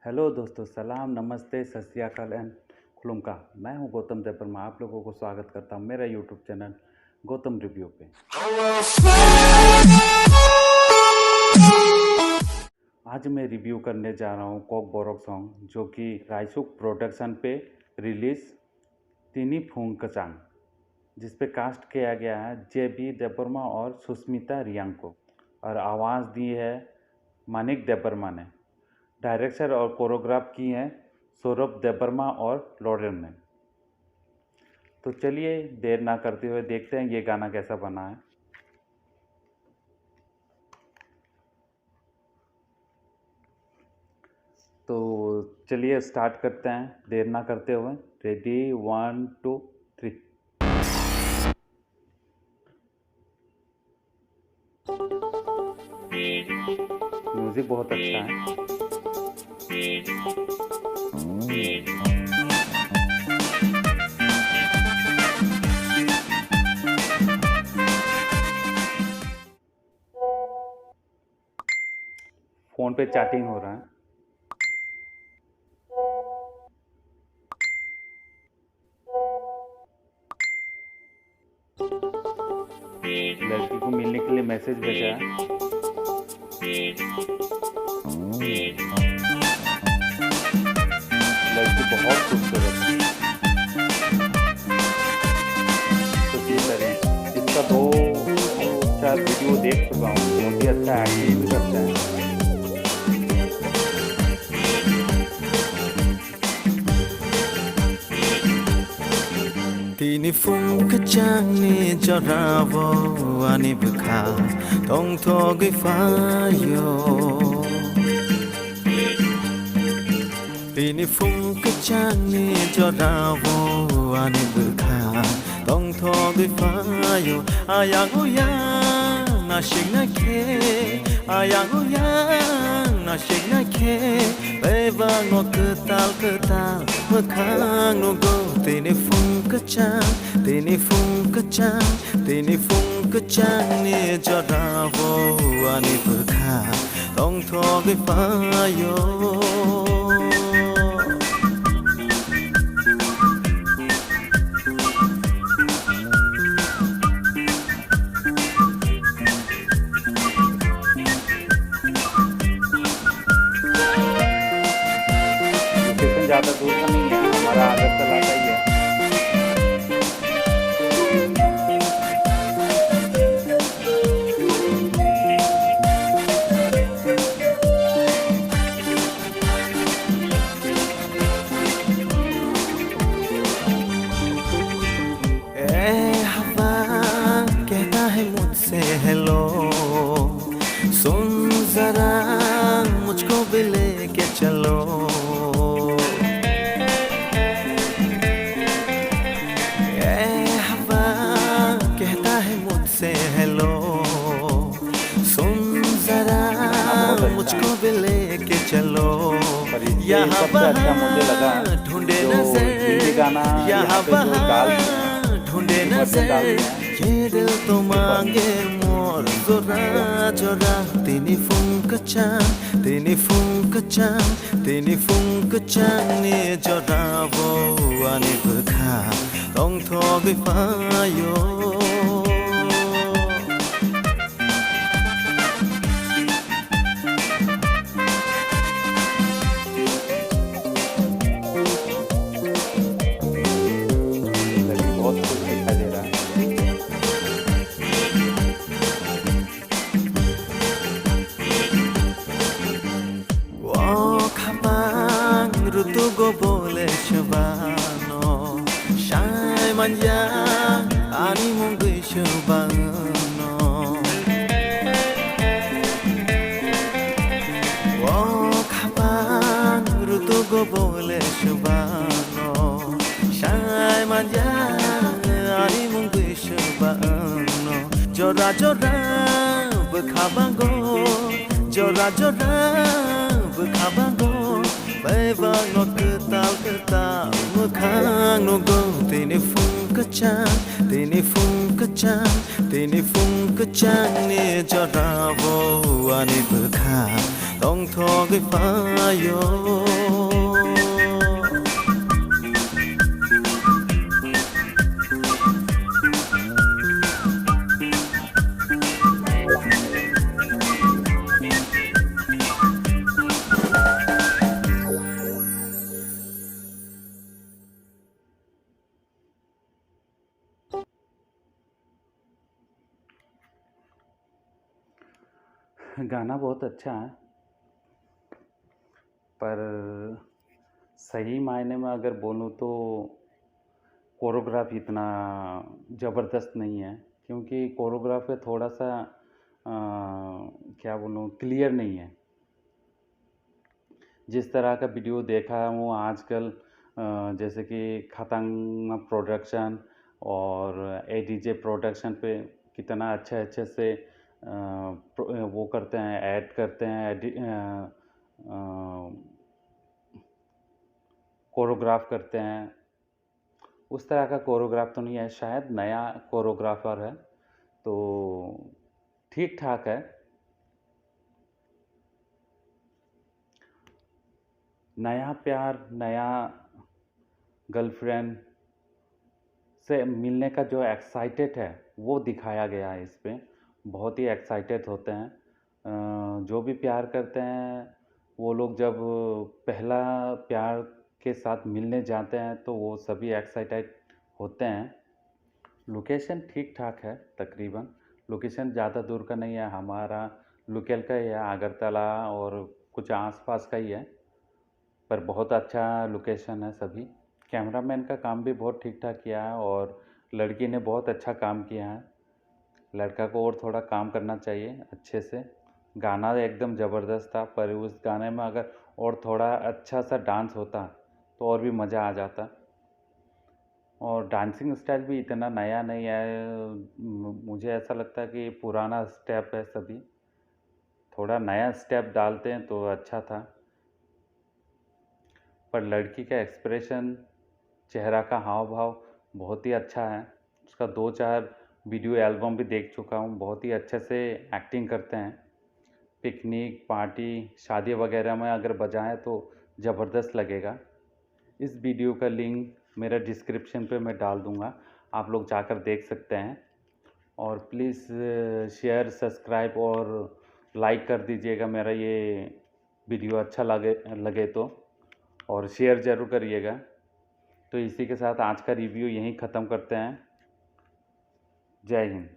Hello दोस्तों, सलाम, नमस्ते, सत श्री अकाल एंड खुलुमका। मैं हूं गौतम देववर्मा। आप लोगों को स्वागत करता हूं मेरा यूट्यूब चैनल गौतम रिव्यू पे। आज मैं रिव्यू करने जा रहा हूं कोक बोरोक सॉन्ग, जो कि राइसुक प्रोडक्शन पे रिलीज तिनी फुंकचांग, जिस पे कास्ट किया गया है जे.बी. देववर्मा और सुष्मिता रियांग को, और आवाज़ दी है मानिक देववर्मा ने। डायरेक्शन और कोरियोग्राफ की हैं सौरभ देववर्मा और लॉरेन ने। तो चलिए देर ना करते हुए देखते हैं ये गाना कैसा बना है। तो चलिए स्टार्ट करते हैं देर ना करते हुए। रेडी, 1 2 3। म्यूजिक बहुत अच्छा है। फोन पे चैटिंग हो रहा है। लड़की को मिलने के लिए मैसेज भेजा है। लड़की बहुत खूबसूरत है। तो इसका 2-4 वीडियो देख चुका हूँ। बहुत ही अच्छा एक्टिंग भी करता है। Tini fung kachang ni joravo ani bukha tong thogi fayo. Tini fung kachang ni joravo ani bukha tong thogi fayo. Ayang uya na shing na ke, ayang uya na shing na ke. Beva ngok ketal mekhang no go. Tini fung kachang ni joravo ani bukha tong thogi fayo. ज़्यादा दूर का नहीं है, हमारा अगरतला का ही है। हवा कहता है मुझसे हेलो, सुन जरा मुझको भी लेके चलो। हेलो सुन जरा मुझको भी लेके चलो। यहाँ वहाँ ढूंढे नजर, यहाँ वहाँ ढूंढे नजर, ये दिल तो मांगे मोर जोरा जोरा। तिनी फुंक चांग ने जोरा वो आने बखा तोंग थोगी फायो। Rutugo bole shabano shai manja ani mungu shabano. Oh kapan rutugo bole shabano shai manja ani mungu shabano. Jora jora bukhabango, jora jora bukhabango. Beva ngok ketal mekhang no go. Tini fung kachang ni joravo ani bukha tong thogi fayo. गाना बहुत अच्छा है, पर सही मायने में अगर बोलूँ तो कोरियोग्राफ इतना ज़बरदस्त नहीं है, क्योंकि कोरियोग्राफ है थोड़ा सा क्या बोलूँ, क्लियर नहीं है। जिस तरह का वीडियो देखा हूँ आजकल, जैसे कि खतंग प्रोडक्शन और एडीजे प्रोडक्शन पे कितना अच्छे अच्छे से वो करते हैं, ऐड करते हैं, कोरियोग्राफ करते हैं। उस तरह का कोरियोग्राफ तो नहीं है, शायद नया कोरियोग्राफर है, तो ठीक ठाक है। नया प्यार, नया गर्लफ्रेंड से मिलने का जो एक्साइटेड है वो दिखाया गया है इस पे। बहुत ही एक्साइटेड होते हैं। जो भी प्यार करते हैं वो लोग जब पहला प्यार के साथ मिलने जाते हैं तो वो सभी एक्साइटेड होते हैं। लोकेशन ठीक ठाक है तकरीबन। लोकेशन ज़्यादा दूर का नहीं है, हमारा लोकल का ही है, अगरतला और कुछ आसपास का ही है, पर बहुत अच्छा लोकेशन है सभी। कैमरामैन का काम भी बहुत ठीक ठाक किया है और लड़की ने बहुत अच्छा काम किया है। लड़का को और थोड़ा काम करना चाहिए अच्छे से। गाना एकदम ज़बरदस्त था, पर उस गाने में अगर और थोड़ा अच्छा सा डांस होता तो और भी मज़ा आ जाता। और डांसिंग स्टाइल भी इतना नया नहीं है, मुझे ऐसा लगता है कि पुराना स्टेप है सभी। थोड़ा नया स्टेप डालते हैं तो अच्छा था। पर लड़की का एक्सप्रेशन, चेहरा का हाव भाव बहुत ही अच्छा है। उसका 2-4 वीडियो एल्बम भी देख चुका हूँ, बहुत ही अच्छे से एक्टिंग करते हैं। पिकनिक, पार्टी, शादी वगैरह में अगर बजाएं तो ज़बरदस्त लगेगा। इस वीडियो का लिंक मेरा डिस्क्रिप्शन पे मैं डाल दूँगा, आप लोग जाकर देख सकते हैं। और प्लीज़ शेयर, सब्सक्राइब और लाइक कर दीजिएगा मेरा ये वीडियो अच्छा लगे तो, और शेयर ज़रूर करिएगा। तो इसी के साथ आज का रिव्यू यहीं ख़त्म करते हैं। जय हिंद।